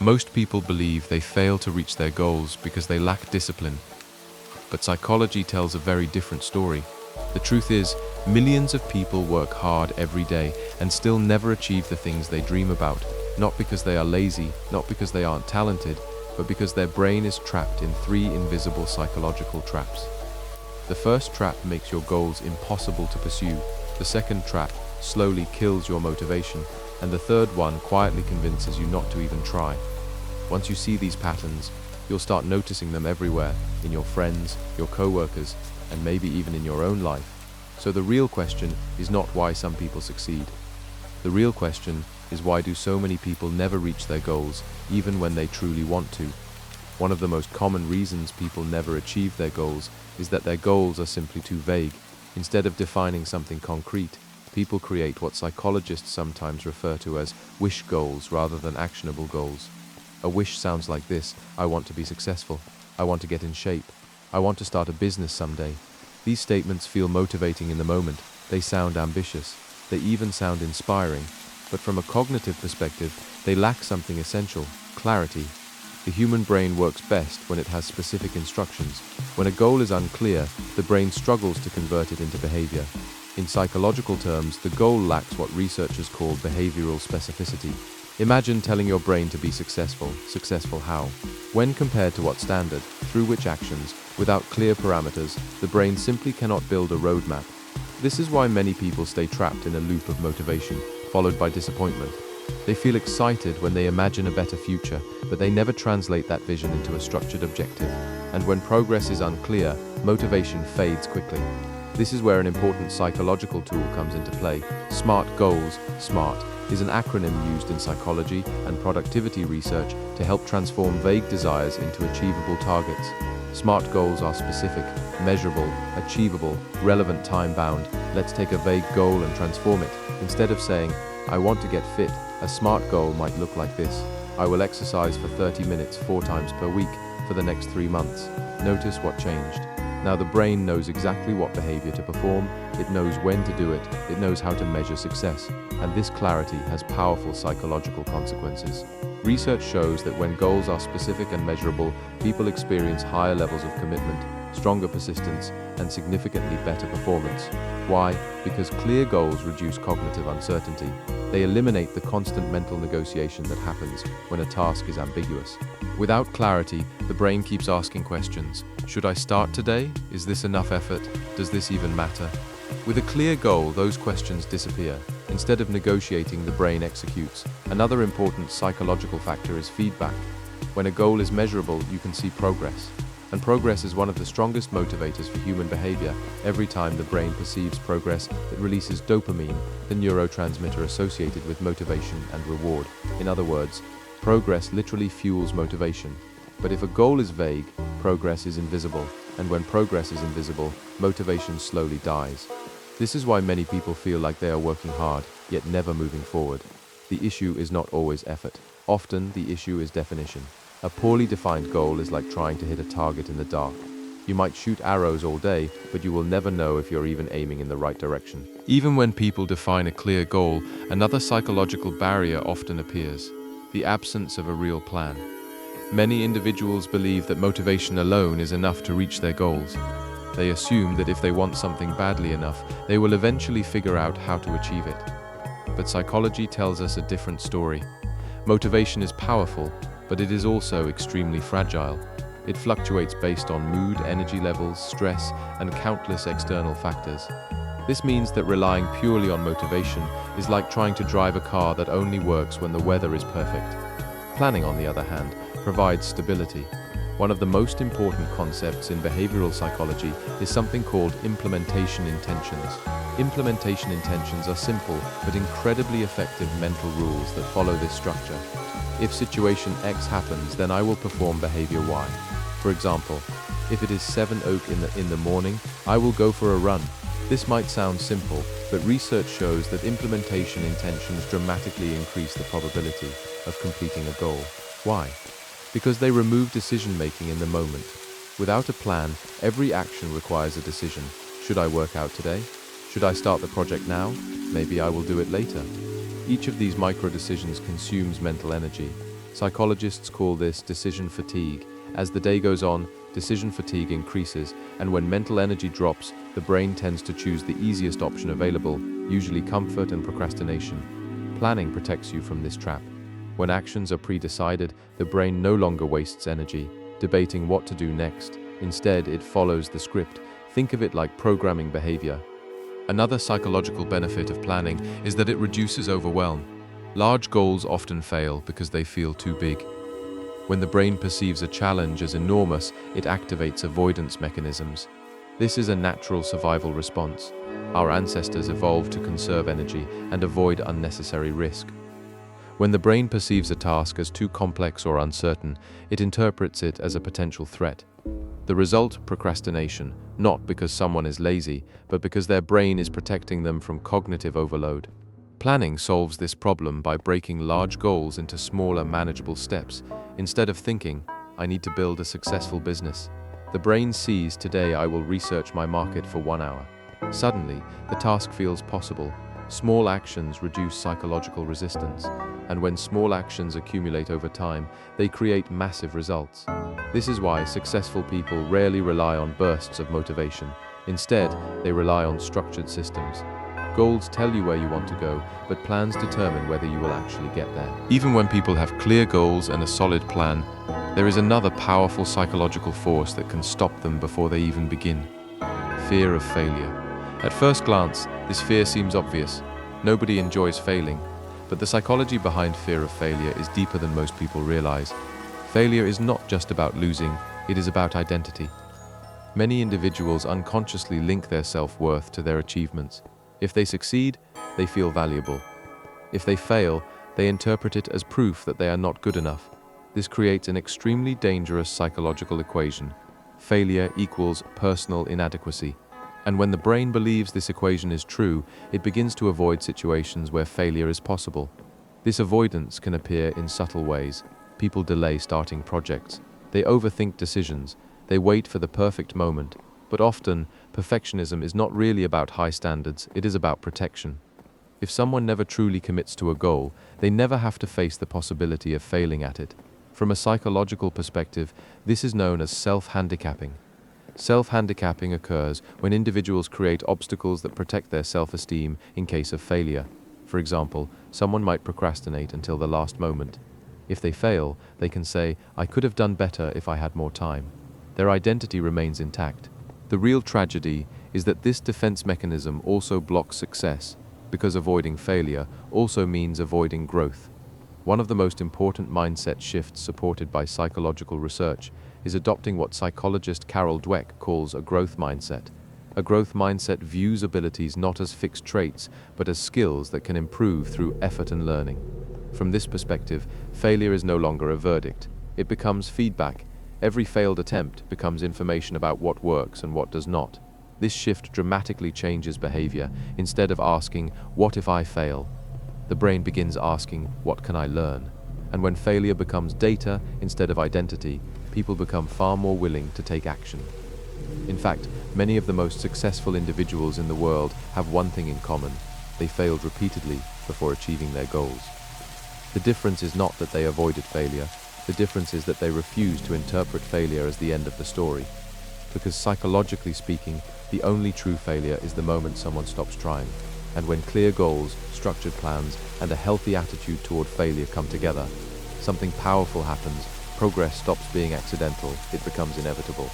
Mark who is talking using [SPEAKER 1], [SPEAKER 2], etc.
[SPEAKER 1] Most people believe they fail to reach their goals because they lack discipline. But psychology tells a very different story. The truth is, millions of people work hard every day and still never achieve the things they dream about, not because they are lazy, not because they aren't talented, but because their brain is trapped in three invisible psychological traps. The first trap makes your goals impossible to pursue. The second trap slowly kills your motivation. And the third one quietly convinces you not to even try. Once you see these patterns, you'll start noticing them everywhere, in your friends, your co-workers, and maybe even in your own life. So the real question is not why some people succeed. The real question is why do so many people never reach their goals, even when they truly want to? One of the most common reasons people never achieve their goals is that their goals are simply too vague. Instead of defining something concrete, people create what psychologists sometimes refer to as wish goals rather than actionable goals. A wish sounds like this: I want to be successful. I want to get in shape. I want to start a business someday. These statements feel motivating in the moment. They sound ambitious. They even sound inspiring. But from a cognitive perspective, they lack something essential: clarity. The human brain works best when it has specific instructions. When a goal is unclear, the brain struggles to convert it into behavior. In psychological terms, the goal lacks what researchers call behavioral specificity. Imagine telling your brain to be successful. Successful how? When compared to what standard, through which actions, without clear parameters, the brain simply cannot build a roadmap. This is why many people stay trapped in a loop of motivation, followed by disappointment. They feel excited when they imagine a better future, but they never translate that vision into a structured objective. And when progress is unclear, motivation fades quickly. This is where an important psychological tool comes into play. SMART goals. SMART is an acronym used in psychology and productivity research to help transform vague desires into achievable targets. SMART goals are specific, measurable, achievable, relevant, time-bound. Let's take a vague goal and transform it. Instead of saying, I want to get fit, a SMART goal might look like this: I will exercise for 30 minutes 4 times per week for the next 3 months. Notice what changed. Now the brain knows exactly what behavior to perform, it knows when to do it, it knows how to measure success, and this clarity has powerful psychological consequences. Research shows that when goals are specific and measurable, people experience higher levels of commitment, stronger persistence, and significantly better performance. Why? Because clear goals reduce cognitive uncertainty. They eliminate the constant mental negotiation that happens when a task is ambiguous. Without clarity, the brain keeps asking questions. Should I start today? Is this enough effort? Does this even matter? With a clear goal, those questions disappear. Instead of negotiating, the brain executes. Another important psychological factor is feedback. When a goal is measurable, you can see progress. And progress is one of the strongest motivators for human behavior. Every time the brain perceives progress, it releases dopamine, the neurotransmitter associated with motivation and reward. In other words, progress literally fuels motivation. But if a goal is vague, progress is invisible. And when progress is invisible, motivation slowly dies. This is why many people feel like they are working hard, yet never moving forward. The issue is not always effort. Often, the issue is definition. A poorly defined goal is like trying to hit a target in the dark. You might shoot arrows all day, but you will never know if you're even aiming in the right direction. Even when people define a clear goal, another psychological barrier often appears: the absence of a real plan. Many individuals believe that motivation alone is enough to reach their goals. They assume that if they want something badly enough, they will eventually figure out how to achieve it. But psychology tells us a different story. Motivation is powerful, but it is also extremely fragile. It fluctuates based on mood, energy levels, stress, and countless external factors. This means that relying purely on motivation is like trying to drive a car that only works when the weather is perfect. Planning, on the other hand, provides stability. One of the most important concepts in behavioral psychology is something called implementation intentions. Implementation intentions are simple but incredibly effective mental rules that follow this structure. If situation X happens, then I will perform behavior Y. For example, if it is 7 o'clock in the morning, I will go for a run. This might sound simple, but research shows that implementation intentions dramatically increase the probability of completing a goal. Why? Because they remove decision-making in the moment. Without a plan, every action requires a decision. Should I work out today? Should I start the project now? Maybe I will do it later. Each of these micro-decisions consumes mental energy. Psychologists call this decision fatigue. As the day goes on, decision fatigue increases, and when mental energy drops, the brain tends to choose the easiest option available, usually comfort and procrastination. Planning protects you from this trap. When actions are pre-decided, the brain no longer wastes energy debating what to do next. Instead, it follows the script. Think of it like programming behavior. Another psychological benefit of planning is that it reduces overwhelm. Large goals often fail because they feel too big. When the brain perceives a challenge as enormous, it activates avoidance mechanisms. This is a natural survival response. Our ancestors evolved to conserve energy and avoid unnecessary risk. When the brain perceives a task as too complex or uncertain, it interprets it as a potential threat. The result, procrastination, not because someone is lazy, but because their brain is protecting them from cognitive overload. Planning solves this problem by breaking large goals into smaller, manageable steps. Instead of thinking, I need to build a successful business, the brain sees, today I will research my market for 1 hour. Suddenly, the task feels possible. Small actions reduce psychological resistance, and when small actions accumulate over time, they create massive results. This is why successful people rarely rely on bursts of motivation. Instead, they rely on structured systems. Goals tell you where you want to go, but plans determine whether you will actually get there. Even when people have clear goals and a solid plan, there is another powerful psychological force that can stop them before they even begin: fear of failure. At first glance, this fear seems obvious. Nobody enjoys failing, but the psychology behind fear of failure is deeper than most people realize. Failure is not just about losing, it is about identity. Many individuals unconsciously link their self-worth to their achievements. If they succeed, they feel valuable. If they fail, they interpret it as proof that they are not good enough. This creates an extremely dangerous psychological equation. Failure equals personal inadequacy. And when the brain believes this equation is true, it begins to avoid situations where failure is possible. This avoidance can appear in subtle ways. People delay starting projects. They overthink decisions. They wait for the perfect moment. But often, perfectionism is not really about high standards, it is about protection. If someone never truly commits to a goal, they never have to face the possibility of failing at it. From a psychological perspective, this is known as self-handicapping. Self-handicapping occurs when individuals create obstacles that protect their self-esteem in case of failure. For example, someone might procrastinate until the last moment. If they fail, they can say, "I could have done better if I had more time." Their identity remains intact. The real tragedy is that this defense mechanism also blocks success, because avoiding failure also means avoiding growth. One of the most important mindset shifts supported by psychological research is adopting what psychologist Carol Dweck calls a growth mindset. A growth mindset views abilities not as fixed traits, but as skills that can improve through effort and learning. From this perspective, failure is no longer a verdict. It becomes feedback. Every failed attempt becomes information about what works and what does not. This shift dramatically changes behavior. Instead of asking, "What if I fail?" the brain begins asking, "What can I learn?" And when failure becomes data instead of identity, people become far more willing to take action. In fact, many of the most successful individuals in the world have one thing in common: they failed repeatedly before achieving their goals. The difference is not that they avoided failure. The difference is that they refuse to interpret failure as the end of the story. Because psychologically speaking, the only true failure is the moment someone stops trying. And when clear goals, structured plans, and a healthy attitude toward failure come together, something powerful happens. Progress stops being accidental, it becomes inevitable.